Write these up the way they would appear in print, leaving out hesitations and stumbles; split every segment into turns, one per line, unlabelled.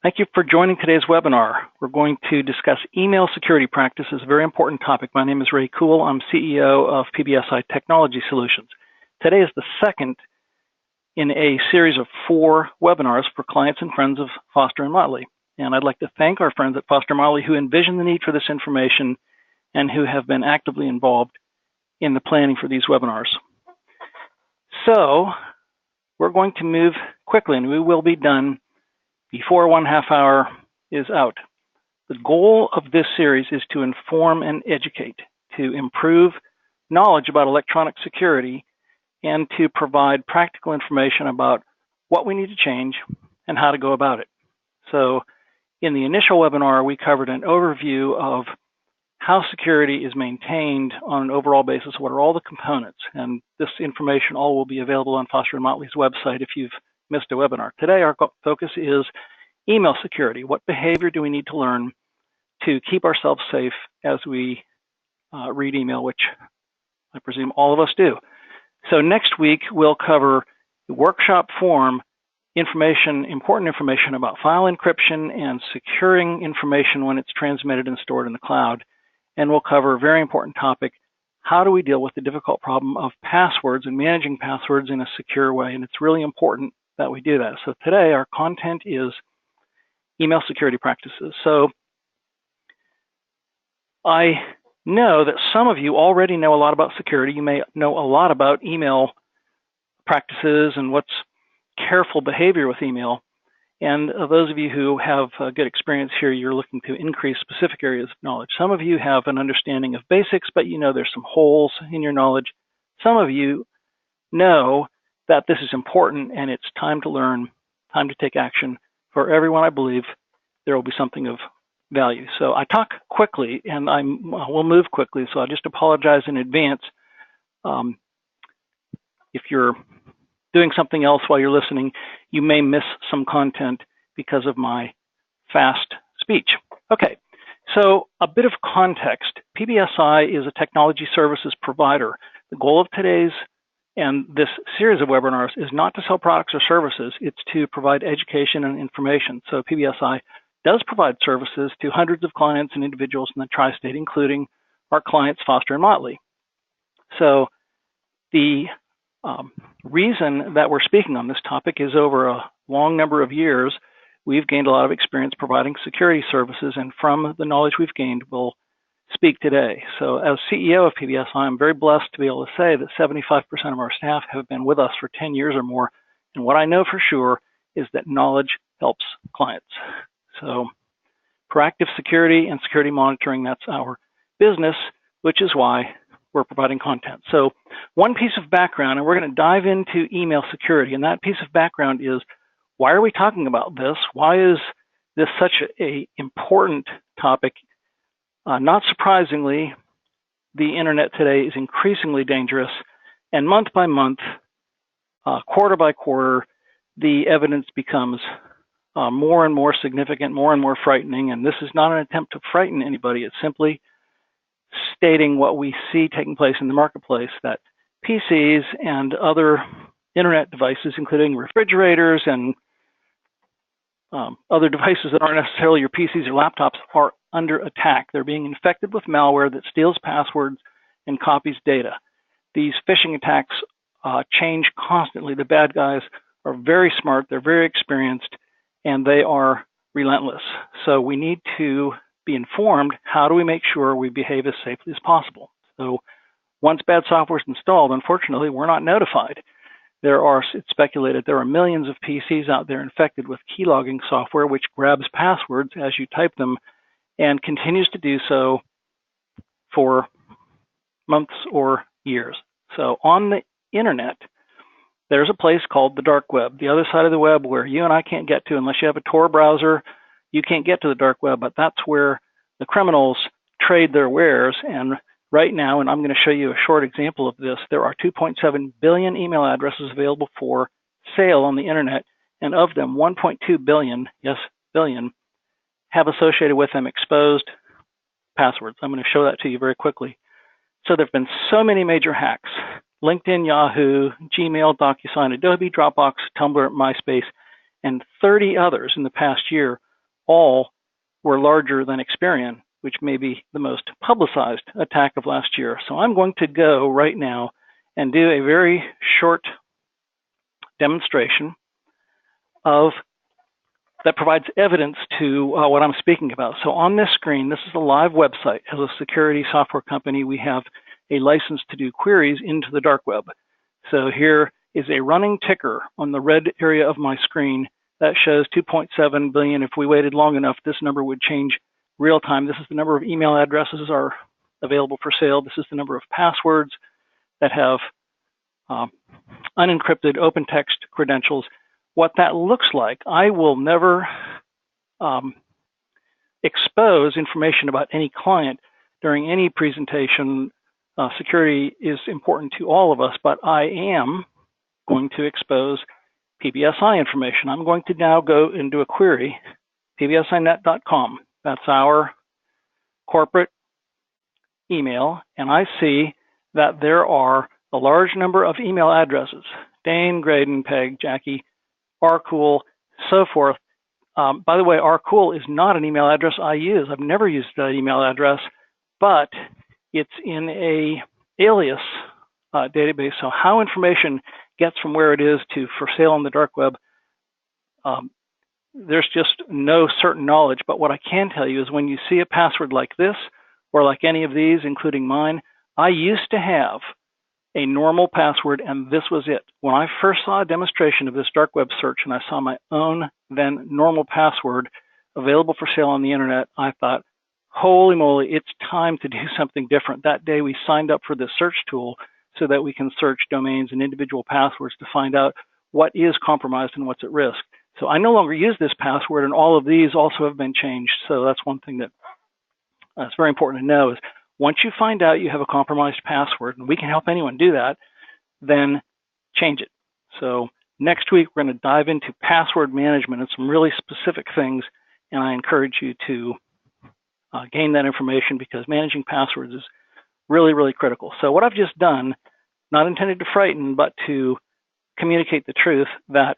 Thank you for joining today's webinar. We're going to discuss email security practices, a very important topic. My name is Ray Kuhl. I'm CEO of PBSI Technology Solutions. Today is the second in a series of 4 webinars for clients and friends of Foster & Motley. And I'd like to thank our friends at Foster & Motley who envisioned the need for this information and who have been actively involved in the planning for these webinars. So we're going to move quickly, and we will be done before 1/2 hour is out. The goal of this series is to inform and educate, to improve knowledge about electronic security, and to provide practical information about what we need to change and how to go about it. So in the initial webinar, we covered an overview of how security is maintained on an overall basis. What are all the components? And this information all will be available on Foster & Motley's website if you've missed a webinar. Today, our focus is email security. What behavior do we need to learn to keep ourselves safe as we read email, which I presume all of us do. So next week, we'll cover the workshop form information, important information about file encryption and securing information when it's transmitted and stored in the cloud. And we'll cover a very important topic: how do we deal with the difficult problem of passwords and managing passwords in a secure way? And it's really important that we do that. So today, our content is email security practices. So I know that some of you already know a lot about security. You may know a lot about email practices and what's careful behavior with email. And those of you who have a good experience here, you're looking to increase specific areas of knowledge. Some of you have an understanding of basics, but you know there's some holes in your knowledge. Some of you know that this is important and it's time to learn, time to take action. For everyone, I believe there will be something of value. So I talk quickly and we'll move quickly, so I just apologize in advance if you're doing something else while you're listening. You may miss some content because of my fast speech. Okay, so a bit of context. PBSI is a technology services provider. The goal of today's and this series of webinars is not to sell products or services, it's to provide education and information. So PBSI does provide services to hundreds of clients and individuals in the tri-state, including our clients, Foster & Motley. So the reason that we're speaking on this topic is over a long number of years, we've gained a lot of experience providing security services, and from the knowledge we've gained, we'll speak today. So as CEO of PBSI, I'm very blessed to be able to say that 75% of our staff have been with us for 10 years or more. And what I know for sure is that knowledge helps clients. So proactive security and security monitoring, that's our business, which is why we're providing content. So one piece of background, and we're going to dive into email security, and that piece of background is, why are we talking about this? Why is this such an important topic? Not surprisingly, the internet today is increasingly dangerous, and month by month, quarter by quarter, the evidence becomes more and more significant, more and more frightening. And this is not an attempt to frighten anybody. It's simply stating what we see taking place in the marketplace, that PCs and other internet devices, including refrigerators and other devices that aren't necessarily your PCs or laptops, are under attack. They're being infected with malware that steals passwords and copies data. These phishing attacks change constantly. The bad guys are very smart, they're very experienced, and they are relentless. So we need to be informed. How do we make sure we behave as safely as possible? So once bad software is installed, unfortunately, we're not notified. It's speculated there are millions of PCs out there infected with keylogging software, which grabs passwords as you type them and continues to do so for months or years. So on the internet, there's a place called the dark web, the other side of the web where you and I can't get to unless you have a Tor browser. You can't get to the dark web, but that's where the criminals trade their wares. And right now, and I'm going to show you a short example of this, there are 2.7 billion email addresses available for sale on the internet, and of them, 1.2 billion, yes, billion, have associated with them exposed passwords. I'm going to show that to you very quickly. So there have been so many major hacks: LinkedIn, Yahoo, Gmail, DocuSign, Adobe, Dropbox, Tumblr, MySpace, and 30 others in the past year, all were larger than Experian, which may be the most publicized attack of last year. So I'm going to go right now and do a very short demonstration that provides evidence to what I'm speaking about. So on this screen, this is a live website. As a security software company, we have a license to do queries into the dark web. So here is a running ticker on the red area of my screen that shows 2.7 billion. If we waited long enough, this number would change real time. This is the number of email addresses are available for sale. This is the number of passwords that have unencrypted open text credentials. What that looks like, I will never expose information about any client during any presentation. Security is important to all of us, but I am going to expose PBSI information. I'm going to now go and do a query, pbsinet.com. That's our corporate email, and I see that there are a large number of email addresses: Dane, Graydon, Peg, Jackie, rcool, so forth. By the way, rcool is not an email address I use. I've never used that email address, but it's in a alias database. So how information gets from where it is to for sale on the dark web, there's just no certain knowledge. But what I can tell you is when you see a password like this, or like any of these, including mine, I used to have a normal password, and this was it. When I first saw a demonstration of this dark web search and I saw my own then normal password available for sale on the internet, I thought, holy moly, it's time to do something different. That day we signed up for this search tool so that we can search domains and individual passwords to find out what is compromised and what's at risk. So I no longer use this password, and all of these also have been changed. So that's one thing that it's very important to know is once you find out you have a compromised password, and we can help anyone do that, then change it. So next week, we're going to dive into password management and some really specific things, and I encourage you to gain that information because managing passwords is really, really critical. So what I've just done, not intended to frighten, but to communicate the truth that,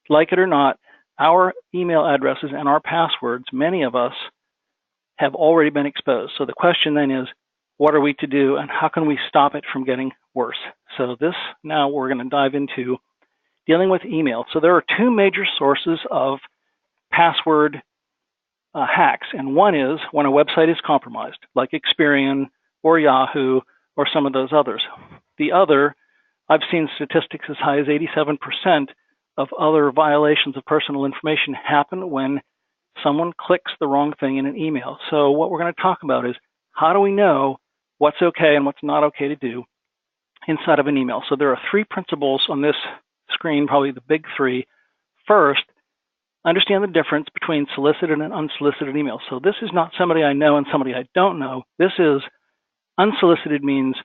like it or not, our email addresses and our passwords, many of us, have already been exposed. So the question then is, what are we to do and how can we stop it from getting worse? So this, now we're going to dive into dealing with email. So there are two major sources of password hacks, and one is when a website is compromised, like Experian or Yahoo or some of those others. The other, I've seen statistics as high as 87% of other violations of personal information happen when someone clicks the wrong thing in an email. So what we're going to talk about is how do we know what's okay and what's not okay to do inside of an email. So there are three principles on this screen, probably the big three. First, understand the difference between solicited and unsolicited emails. So this is not somebody I know and somebody I don't know. This is unsolicited, means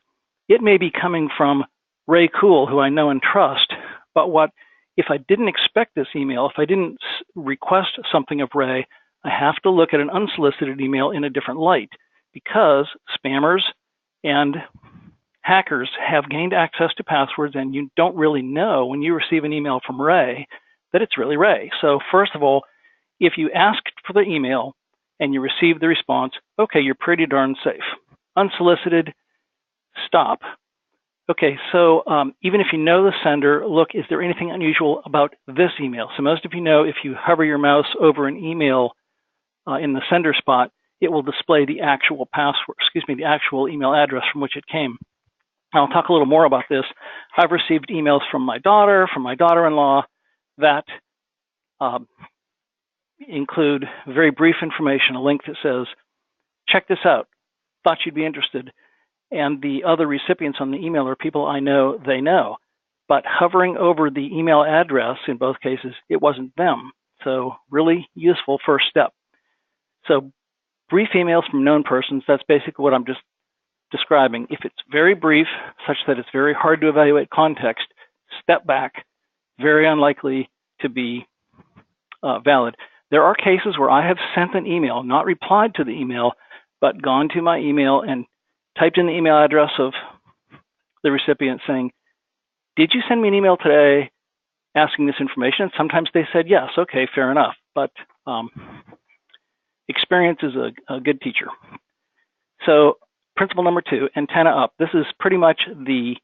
it may be coming from Ray Cool, who I know and trust, but what if I didn't expect this email, if I didn't request something of Ray, I have to look at an unsolicited email in a different light because spammers and hackers have gained access to passwords, and you don't really know when you receive an email from Ray that it's really Ray. So first of all, if you asked for the email and you receive the response, okay, you're pretty darn safe. Unsolicited, stop. Okay, so even if you know the sender, look, is there anything unusual about this email? So most of you know if you hover your mouse over an email in the sender spot, it will display the actual password, the actual email address from which it came. I'll talk a little more about this. I've received emails from my daughter, from my daughter-in-law that include very brief information, a link that says, check this out, thought you'd be interested. And the other recipients on the email are people I know, they know. But hovering over the email address, in both cases, it wasn't them. So really useful first step. So brief emails from known persons, that's basically what I'm just describing. If it's very brief, such that it's very hard to evaluate context, step back, very unlikely to be valid. There are cases where I have sent an email, not replied to the email, but gone to my email and typed in the email address of the recipient saying, did you send me an email today asking this information? And sometimes they said, yes, okay, fair enough. But experience is a good teacher. So principle number 2, antenna up. This is pretty much the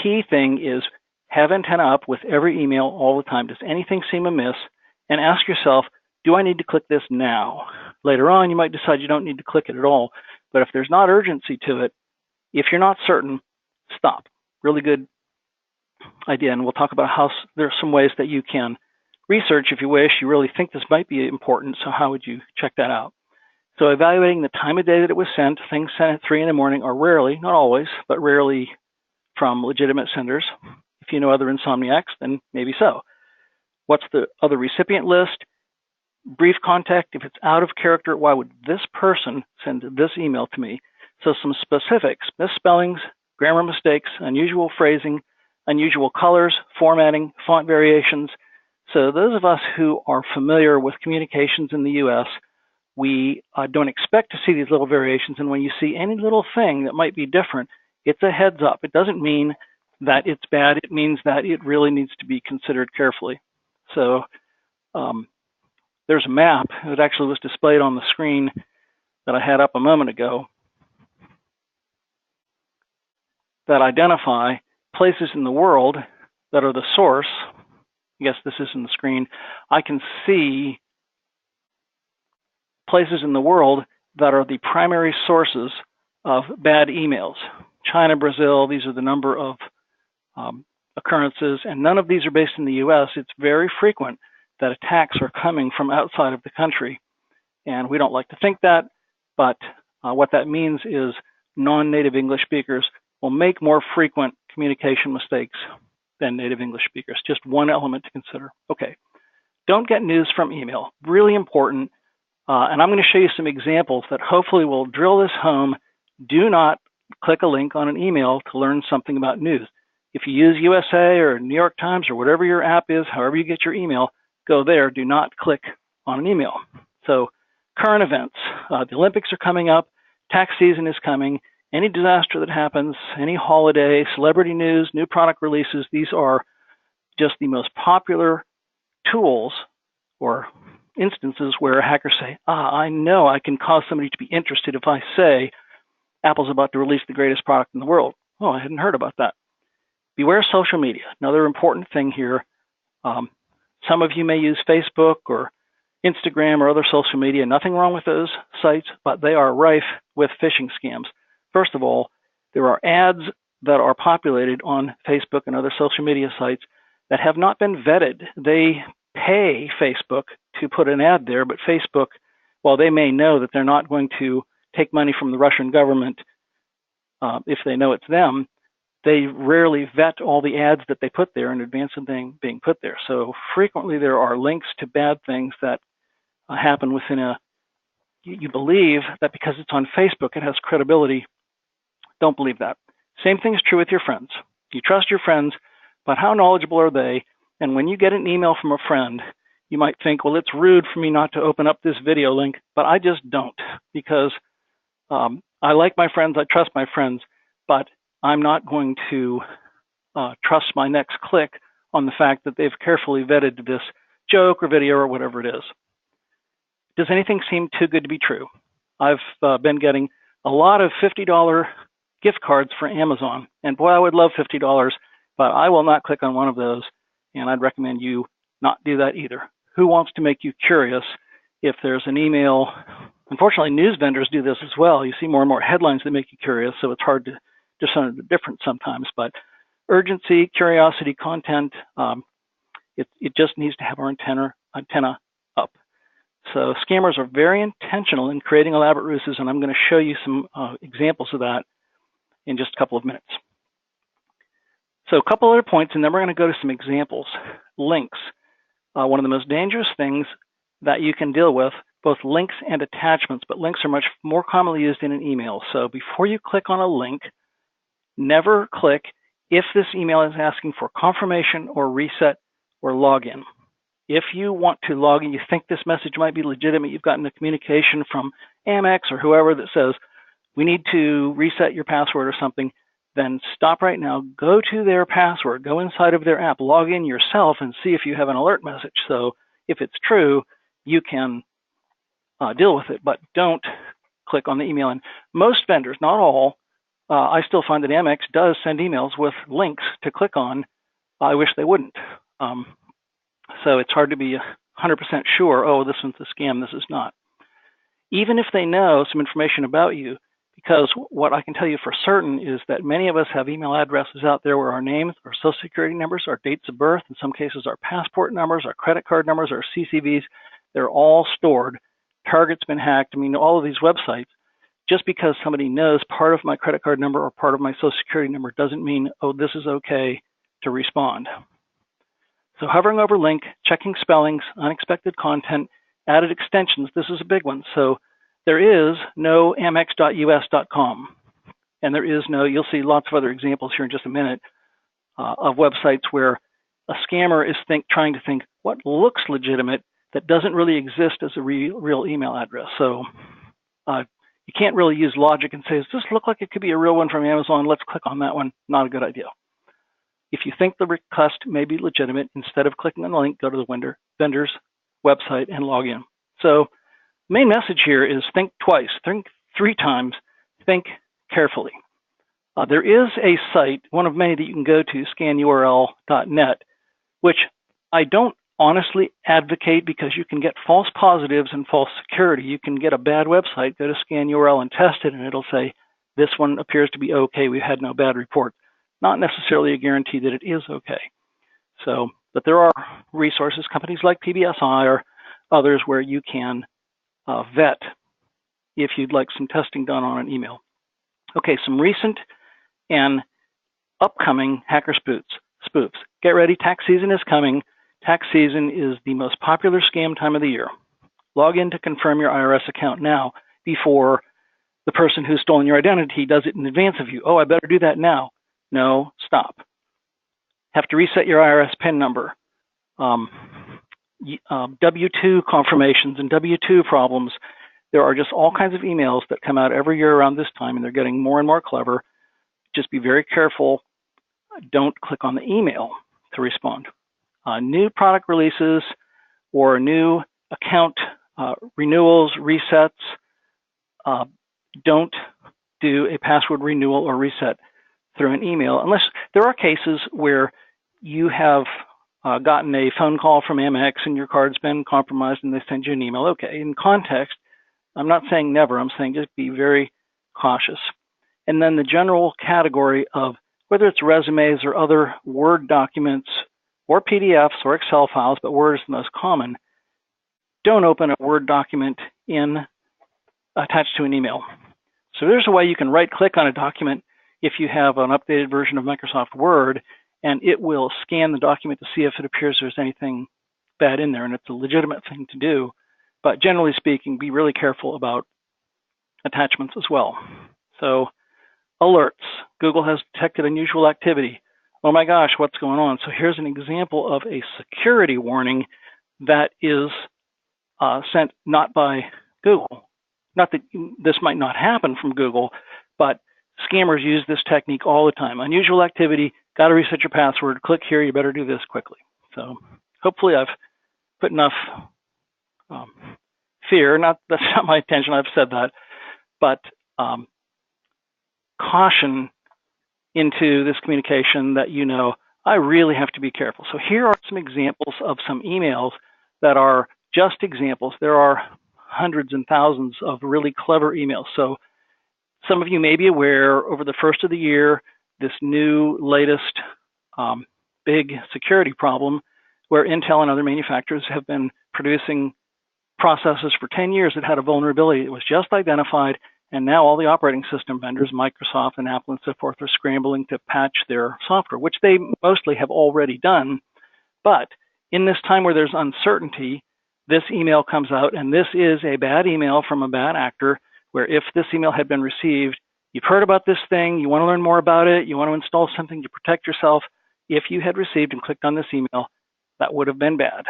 key thing is have antenna up with every email all the time. Does anything seem amiss? And ask yourself, do I need to click this now? Later on, you might decide you don't need to click it at all. But if there's not urgency to it, if you're not certain, stop. Really good idea. And we'll talk about how there are some ways that you can research if you wish. You really think this might be important, so how would you check that out? So evaluating the time of day that it was sent. Things sent at 3 in the morning are rarely, not always, but rarely from legitimate senders. If you know other insomniacs, then maybe so. What's the other recipient list? Brief context. If it's out of character, why would this person send this email to me? So some specifics, misspellings, grammar mistakes, unusual phrasing, unusual colors, formatting, font variations. So those of us who are familiar with communications in the US, we don't expect to see these little variations. And when you see any little thing that might be different, it's a heads up. It doesn't mean that it's bad. It means that it really needs to be considered carefully. So there's a map that actually was displayed on the screen that I had up a moment ago that identify places in the world that are the source. I guess this isn't the screen. I can see places in the world that are the primary sources of bad emails. China, Brazil, these are the number of occurrences, and none of these are based in the US. It's very frequent that attacks are coming from outside of the country. And we don't like to think that, but what that means is non-native English speakers will make more frequent communication mistakes than native English speakers. Just one element to consider. Okay, don't get news from email. Really important. And I'm going to show you some examples that hopefully will drill this home. Do not click a link on an email to learn something about news. If you use USA or New York Times or whatever your app is, however you get your email, go there. Do not click on an email. So current events. The Olympics are coming up. Tax season is coming. Any disaster that happens, any holiday, celebrity news, new product releases, these are just the most popular tools or instances where hackers say, I know I can cause somebody to be interested if I say Apple's about to release the greatest product in the world. Oh, I hadn't heard about that. Beware social media. Another important thing here. Some of you may use Facebook or Instagram or other social media. Nothing wrong with those sites, but they are rife with phishing scams. First of all, there are ads that are populated on Facebook and other social media sites that have not been vetted. They pay Facebook to put an ad there, but Facebook, while they may know that they're not going to take money from the Russian government if they know it's them, they rarely vet all the ads that they put there in advance of being put there. So frequently there are links to bad things that happen within you believe that because it's on Facebook, it has credibility. Don't believe that. Same thing is true with your friends. You trust your friends, but how knowledgeable are they? And when you get an email from a friend, you might think, well, it's rude for me not to open up this video link, but I just don't, because I like my friends, I trust my friends, but I'm not going to trust my next click on the fact that they've carefully vetted this joke or video or whatever it is. Does anything seem too good to be true? I've been getting a lot of $50 gift cards for Amazon, and boy, I would love $50, but I will not click on one of those, and I'd recommend you not do that either. Who wants to make you curious if there's an email? Unfortunately, news vendors do this as well. You see more and more headlines that make you curious, so it's hard to discern the difference sometimes, but urgency, curiosity, content, it just needs to have our antenna up. So scammers are very intentional in creating elaborate ruses, and I'm going to show you some examples of that in just a couple of minutes. So a couple other points, and then we're going to go to some examples. Links. One of the most dangerous things that you can deal with, both links and attachments, but links are much more commonly used in an email. So before you click on a link, never click if this email is asking for confirmation or reset or login. If you want to log in, you think this message might be legitimate, you've gotten a communication from Amex or whoever that says, we need to reset your password or something, then stop right now, go to their password, go inside of their app, log in yourself and see if you have an alert message. So if it's true, you can deal with it, but don't click on the email. And most vendors, not all, I still find that Amex does send emails with links to click on. I wish they wouldn't. So it's hard to be 100% sure, oh, this one's a scam, this is not. Even if they know some information about you, because what I can tell you for certain is that many of us have email addresses out there where our names, our social security numbers, our dates of birth, in some cases our passport numbers, our credit card numbers, our CCVs, they're all stored. Target's been hacked. I mean, all of these websites, just because somebody knows part of my credit card number or part of my social security number doesn't mean, oh, this is okay to respond. So hovering over link, checking spellings, unexpected content, added extensions, this is a big one. So there is no amex.us.com, and there is no, you'll see lots of other examples here in just a minute of websites where a scammer is trying to think what looks legitimate that doesn't really exist as a real email address. So you can't really use logic and say, does this look like it could be a real one from Amazon? Let's click on that one. Not a good idea. If you think the request may be legitimate, instead of clicking on the link, go to the vendor's website and log in. So the main message here is think twice, think 3 times, think carefully. There is a site, one of many that you can go to, scanurl.net, which I don't honestly advocate because you can get false positives and false security. You can get a bad website, go to ScanURL and test it, and it'll say, this one appears to be okay, we've had no bad reports. Not necessarily a guarantee that it is okay. So, but there are resources, companies like PBSI or others where you can vet if you'd like some testing done on an email. Okay, some recent and upcoming hacker spoofs. Get ready, tax season is coming. Tax season is the most popular scam time of the year. Log in to confirm your IRS account now before the person who's stolen your identity does it in advance of you. Oh, I better do that now. No, stop. Have to reset your IRS PIN number. W-2 confirmations and W-2 problems. There are just all kinds of emails that come out every year around this time, and they're getting more and more clever. Just be very careful. Don't click on the email to respond. New product releases or new account renewals, resets, don't do a password renewal or reset through an email, unless there are cases where you have gotten a phone call from Amex and your card's been compromised and they send you an email. Okay, in context, I'm not saying never, I'm saying just be very cautious. And then the general category of whether it's resumes or other Word documents or PDFs or Excel files, but Word is the most common, don't open a Word document attached to an email. So there's a way you can right-click on a document if you have an updated version of Microsoft Word, and it will scan the document to see if it appears there's anything bad in there, and it's a legitimate thing to do. But generally speaking, be really careful about attachments as well. So alerts. Google has detected unusual activity. Oh my gosh, what's going on? So here's an example of a security warning that is sent not by Google. Not that this might not happen from Google, but scammers use this technique all the time. Unusual activity, got to reset your password, click here, you better do this quickly. So hopefully I've put enough fear, that's not my intention, I've said that, but caution into this communication that I really have to be careful. So here are some examples of some emails that are just examples. There are hundreds and thousands of really clever emails. So some of you may be aware over the first of the year, this new latest big security problem where Intel and other manufacturers have been producing processors for 10 years that had a vulnerability that was just identified, and now all the operating system vendors, Microsoft and Apple and so forth, are scrambling to patch their software, which they mostly have already done. But in this time where there's uncertainty, this email comes out, and this is a bad email from a bad actor, where if this email had been received, you've heard about this thing, you want to learn more about it, you want to install something to protect yourself. If you had received and clicked on this email, that would have been bad.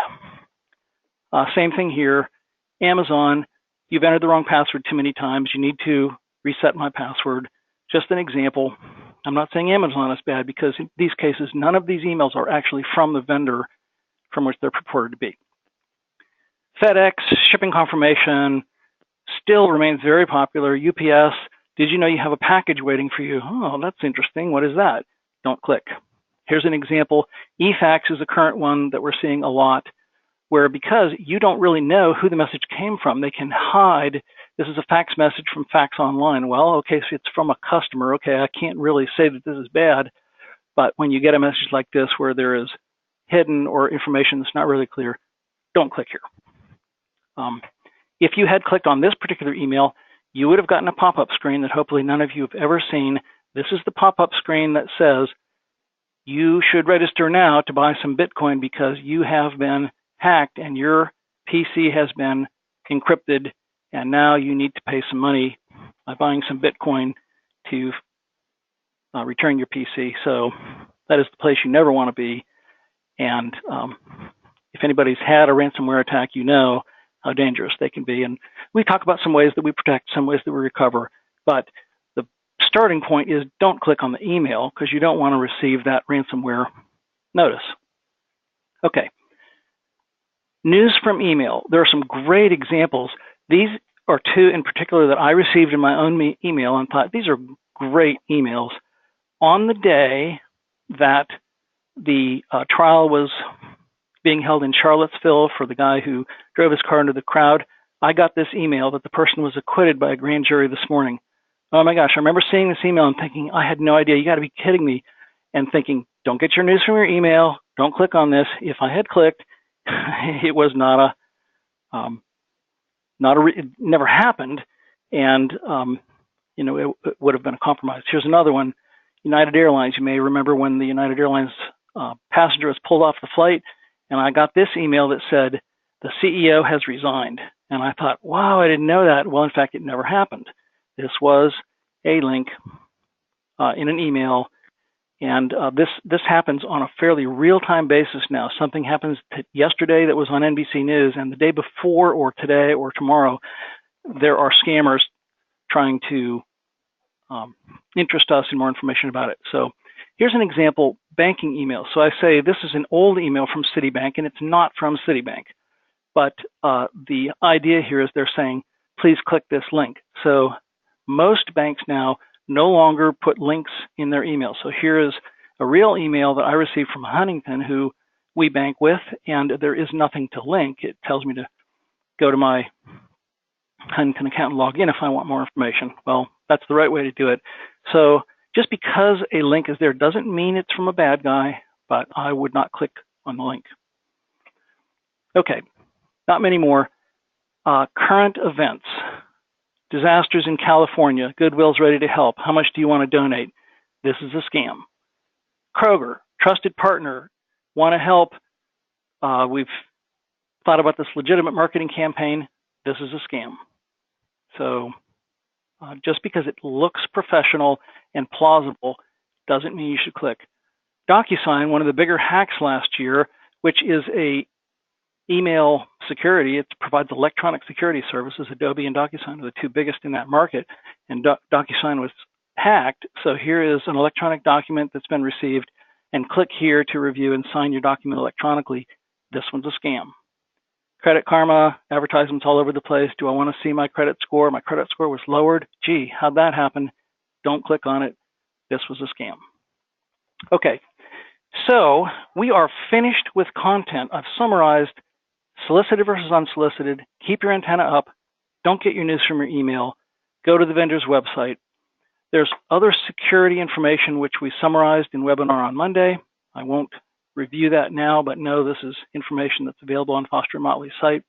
Same thing here. Amazon, you've entered the wrong password too many times. You need to reset my password. Just an example. I'm not saying Amazon is bad because in these cases, none of these emails are actually from the vendor from which they're purported to be. FedEx, shipping confirmation, still remains very popular. UPS, did you know you have a package waiting for you? Oh, that's interesting. What is that? Don't click. Here's an example. eFax is a current one that we're seeing a lot, where because you don't really know who the message came from, they can hide, this is a fax message from Fax Online. Well, okay, so it's from a customer. Okay, I can't really say that this is bad, but when you get a message like this where there is hidden or information that's not really clear, don't click here. If you had clicked on this particular email, you would have gotten a pop-up screen that hopefully none of you have ever seen. This is the pop-up screen that says, you should register now to buy some Bitcoin because you have been hacked and your PC has been encrypted, and now you need to pay some money by buying some Bitcoin to return your PC. So that is the place you never want to be. And if anybody's had a ransomware attack, you know how dangerous they can be. And we talk about some ways that we protect, some ways that we recover. But the starting point is don't click on the email because you don't want to receive that ransomware notice. Okay. News from email. There are some great examples. These are two in particular that I received in my own email and thought these are great emails. On the day that the trial was being held in Charlottesville for the guy who drove his car into the crowd, I got this email that the person was acquitted by a grand jury this morning. Oh my gosh, I remember seeing this email and thinking, I had no idea, you got to be kidding me, and thinking, don't get your news from your email, don't click on this. If I had clicked, it was it never happened, and it would have been a compromise. Here's another one. United Airlines. You may remember when the United Airlines passenger was pulled off the flight, and I got this email that said the CEO has resigned, and I thought, wow, I didn't know that. Well, in fact, it never happened. This was a link in an email. And this happens on a fairly real-time basis now. Something happens yesterday that was on NBC News, and the day before or today or tomorrow, there are scammers trying to interest us in more information about it. So here's an example, banking email. So I say this is an old email from Citibank, and it's not from Citibank. But the idea here is they're saying, please click this link. So most banks now no longer put links in their email. So here is a real email that I received from Huntington, who we bank with, and there is nothing to link. It tells me to go to my Huntington account and log in if I want more information. Well, that's the right way to do it. So just because a link is there doesn't mean it's from a bad guy, but I would not click on the link. Okay, not many more. Current events. Disasters in California. Goodwill's ready to help. How much do you want to donate? This is a scam. Kroger, trusted partner, want to help. We've thought about this legitimate marketing campaign. This is a scam. So just because it looks professional and plausible doesn't mean you should click. DocuSign, one of the bigger hacks last year, which is a email security. It provides electronic security services. Adobe and DocuSign are the two biggest in that market, and DocuSign was hacked. So here is an electronic document that's been received, and click here to review and sign your document electronically. This one's a scam. Credit Karma, advertisements all over the place. Do I want to see my credit score? My credit score was lowered. Gee, how'd that happen? Don't click on it. This was a scam. Okay, so we are finished with content. I've summarized solicited versus unsolicited. Keep your antenna up. Don't get your news from your email. Go to the vendor's website. There's other security information which we summarized in webinar on Monday. I won't review that now, but know this is information that's available on Foster & Motley's site.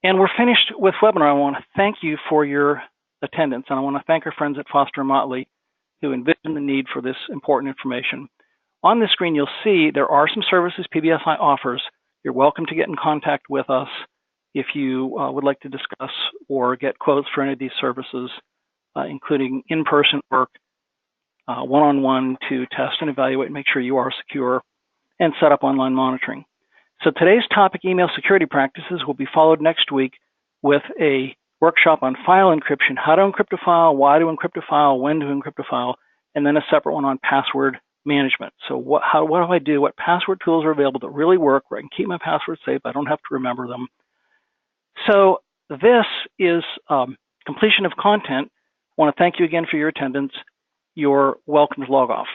And we're finished with webinar. I want to thank you for your attendance, and I want to thank our friends at Foster & Motley who envisioned the need for this important information. On this screen, you'll see there are some services PBSI offers. You're welcome to get in contact with us if you would like to discuss or get quotes for any of these services, including in-person work, one-on-one to test and evaluate and make sure you are secure, and set up online monitoring. So today's topic, email security practices, will be followed next week with a workshop on file encryption, how to encrypt a file, why to encrypt a file, when to encrypt a file, and then a separate one on password management. So what do I do? What password tools are available that really work, where I can keep my passwords safe, I don't have to remember them. So this is completion of content. I want to thank you again for your attendance. You're welcome to log off.